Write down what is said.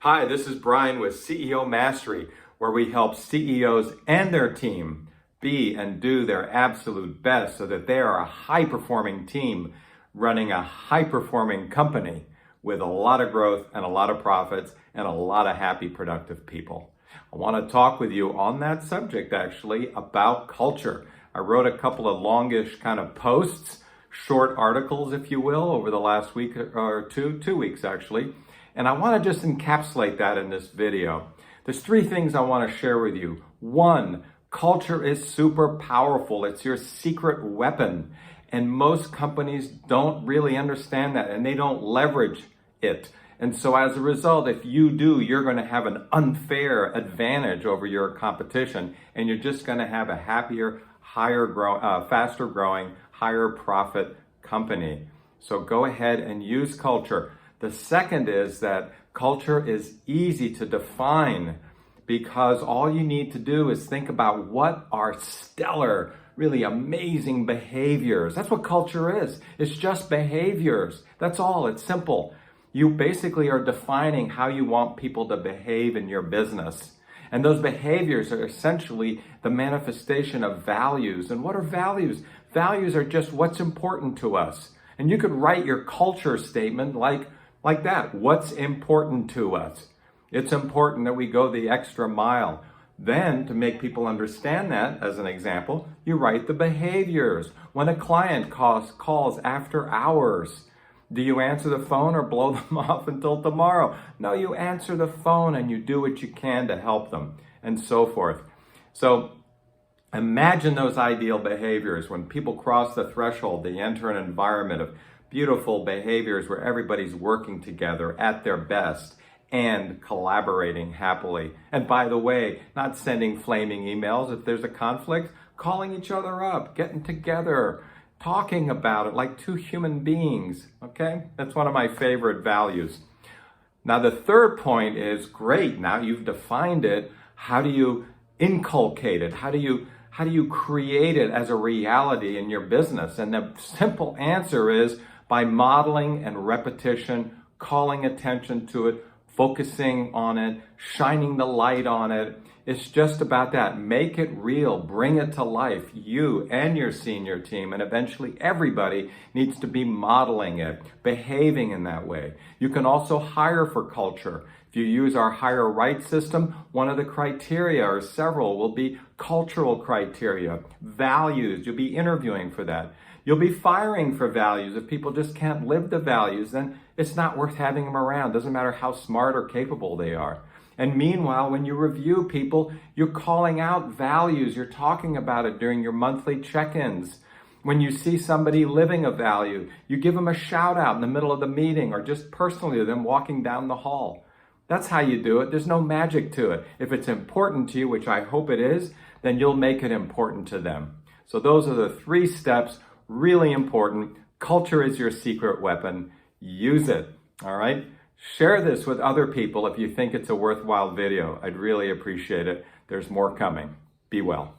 Hi, this is Brian with CEO Mastery, where we help CEOs and their team be and do their absolute best so that they are a high-performing team running a high-performing company with a lot of growth and a lot of profits and a lot of happy, productive people. I want to talk with you on that subject, actually, about culture. I wrote a couple of longish kind of posts, short articles, if you will, over the last week or 2 weeks, actually. And I want to just encapsulate that in this video. There's 3 things I want to share with you. 1, culture is super powerful. It's your secret weapon. And most companies don't really understand that, and they don't leverage it. And so as a result, if you do, you're going to have an unfair advantage over your competition, and you're just going to have a happier, faster growing, higher profit company. So go ahead and use culture. The second is that culture is easy to define because all you need to do is think about what are stellar, really amazing behaviors. That's what culture is. It's just behaviors. That's all. It's simple. You basically are defining how you want people to behave in your business. And those behaviors are essentially the manifestation of values. And what are values? Values are just what's important to us. And you could write your culture statement like that. What's important to us? It's important that we go the extra mile. Then, to make people understand that, as an example, you write the behaviors. When a client calls after hours, do you answer the phone or blow them off until tomorrow? No, you answer the phone and you do what you can to help them, and so forth. So, imagine those ideal behaviors. When people cross the threshold, they enter an environment of beautiful behaviors where everybody's working together at their best and collaborating happily. And by the way, not sending flaming emails. If there's a conflict, calling each other up, getting together, talking about it like 2 human beings, okay? That's one of my favorite values. Now, the third point is, great, now you've defined it. How do you inculcate it? How do you create it as a reality in your business? And the simple answer is by modeling and repetition, calling attention to it, focusing on it, shining the light on it. It's just about that. Make it real. Bring it to life. You and your senior team, and eventually everybody, needs to be modeling it, behaving in that way. You can also hire for culture. If you use our Hire Right system, one of the criteria, or several, will be cultural criteria, values. You'll be interviewing for that. You'll be firing for values. If people just can't live the values, then it's not worth having them around. Doesn't matter how smart or capable they are. And meanwhile, when you review people, you're calling out values. You're talking about it during your monthly check-ins. When you see somebody living a value, you give them a shout out in the middle of the meeting or just personally to them walking down the hall. That's how you do it. There's no magic to it. If it's important to you, which I hope it is, then you'll make it important to them. So those are the 3 steps, really important. Culture is your secret weapon. Use it, all right? Share this with other people if you think it's a worthwhile video. I'd really appreciate it. There's more coming. Be well.